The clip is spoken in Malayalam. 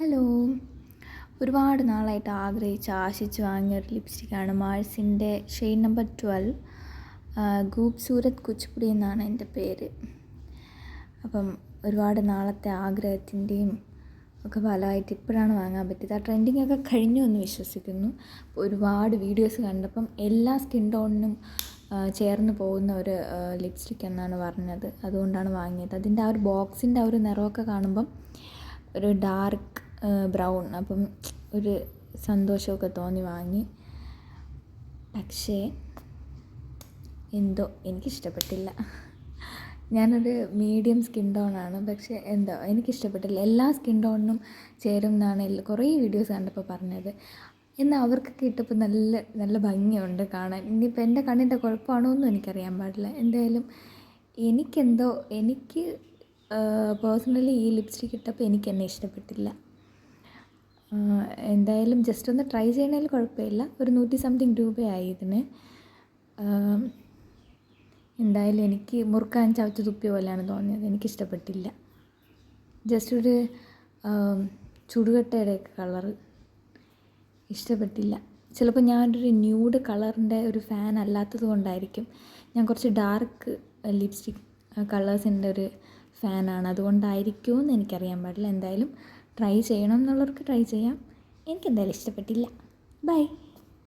ഹലോ. ഒരുപാട് നാളായിട്ട് ആശിച്ച് വാങ്ങിയ ഒരു ലിപ്സ്റ്റിക്കാണ് മാഴ്സിൻ്റെ ഷെയ്ഡ് നമ്പർ 12. ഖൂബ്സൂരത് കുച്ചിപ്പുടി എന്നാണ് എൻ്റെ പേര്. അപ്പം ഒരുപാട് നാളത്തെ ആഗ്രഹത്തിൻ്റെയും ഒക്കെ ഫലമായിട്ട് ഇപ്പോഴാണ് വാങ്ങാൻ പറ്റിയത്. ആ ട്രെൻഡിങ് ഒക്കെ കഴിഞ്ഞു എന്ന് വിശ്വസിക്കുന്നു. ഒരുപാട് വീഡിയോസ് കണ്ടപ്പം എല്ലാ സ്കിൻ ടോണിനും ചേർന്ന് പോകുന്ന ഒരു ലിപ്സ്റ്റിക് എന്നാണ് പറഞ്ഞത്. അതുകൊണ്ടാണ് വാങ്ങിയത്. അതിൻ്റെ ആ ഒരു ബോക്സിൻ്റെ ആ ഒരു നിറമൊക്കെ കാണുമ്പം ഒരു ഡാർക്ക് ബ്രൗൺ, അപ്പം ഒരു സന്തോഷമൊക്കെ തോന്നി വാങ്ങി. പക്ഷേ എന്തോ എനിക്കിഷ്ടപ്പെട്ടില്ല. ഞാനൊരു മീഡിയം സ്കിൻ ടോണാണ്, പക്ഷേ എന്തോ എനിക്കിഷ്ടപ്പെട്ടില്ല. എല്ലാ സ്കിൻ ടോണിനും ചേരും എന്നാണ് കുറേ വീഡിയോസ് കണ്ടപ്പോൾ പറഞ്ഞത്. എന്നാൽ അവർക്കൊക്കെ ഇട്ടപ്പോൾ നല്ല നല്ല ഭംഗിയുണ്ട് കാണാൻ. ഇനിയിപ്പോൾ എൻ്റെ കണ്ണിൻ്റെ കുഴപ്പമാണോ എന്നും എനിക്കറിയാൻ പാടില്ല. എന്തായാലും എനിക്ക് പേഴ്സണലി ഈ ലിപ്സ്റ്റിക് ഇട്ടപ്പോൾ എന്നെ ഇഷ്ടപ്പെട്ടില്ല. എന്തായാലും ജസ്റ്റ് ഒന്ന് ട്രൈ ചെയ്യണതിൽ കുഴപ്പമില്ല. ഒരു 100 സംതിങ് രൂപയായി ഇതിന്. എന്തായാലും എനിക്ക് മുറുക്കാൻ ചവച്ച് തുപ്പിയ പോലെയാണ് തോന്നിയത്. എനിക്കിഷ്ടപ്പെട്ടില്ല. ജസ്റ്റ് ഒരു ചുടുകട്ടയുടെയൊക്കെ കളറ് ഇഷ്ടപ്പെട്ടില്ല. ചിലപ്പോൾ ഞാനൊരു ന്യൂഡ് കളറിൻ്റെ ഒരു ഫാൻ അല്ലാത്തത് കൊണ്ടായിരിക്കും. ഞാൻ കുറച്ച് ഡാർക്ക് ലിപ്സ്റ്റിക് കളേഴ്സിൻ്റെ ഒരു ഫാനാണ്. അതുകൊണ്ടായിരിക്കുമെന്ന് എനിക്കറിയാൻ പാടില്ല. എന്തായാലും ട്രൈ ചെയ്യണം എന്നുള്ളവർക്ക് ട്രൈ ചെയ്യാം. എനിക്കെന്തായാലും ഇഷ്ടപ്പെട്ടില്ല. ബൈ.